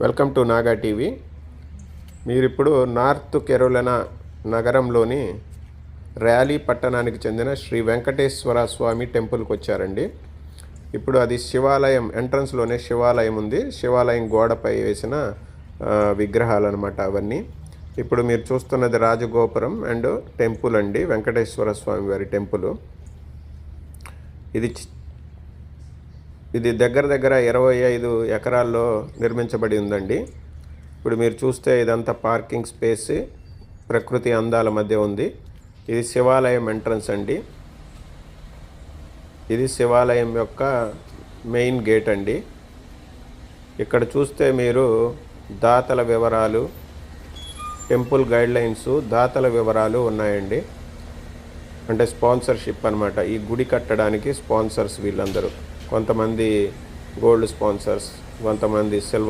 Welcome to Naga TV. మీరిప్పుడు north Carolina నగరంలోని rally పట్టణానికి చెందిన శ్రీ వెంకటేశ్వర స్వామి టెంపుల్కి వచ్చారండి. ఇప్పుడు అది శివాలయం ఎంట్రన్స్లోనే శివాలయం ఉంది. శివాలయం గోడపై వేసిన విగ్రహాలు అనమాట అవన్నీ. ఇప్పుడు మీరు చూస్తున్నది రాజగోపురం అండ్ టెంపుల్ అండి, వెంకటేశ్వర స్వామి వారి టెంపుల్. ఇది దగ్గర 25 ఎకరాల్లో నిర్మించబడి ఉందండి. ఇప్పుడు మీరు చూస్తే ఇదంతా పార్కింగ్ స్పేస్, ప్రకృతి అందాల మధ్య ఉంది. ఇది శివాలయం ఎంట్రన్స్ అండి. ఇది శివాలయం యొక్క మెయిన్ గేట్ అండి. ఇక్కడ చూస్తే మీరు దాతల వివరాలు, టెంపుల్ గైడ్లైన్స్, దాతల వివరాలు ఉన్నాయండి. అంటే స్పాన్సర్షిప్ అనమాట. ఈ గుడి కట్టడానికి స్పాన్సర్స్ వీళ్ళందరూ. కొంతమంది గోల్డ్ స్పాన్సర్స్, కొంతమంది సిల్వర్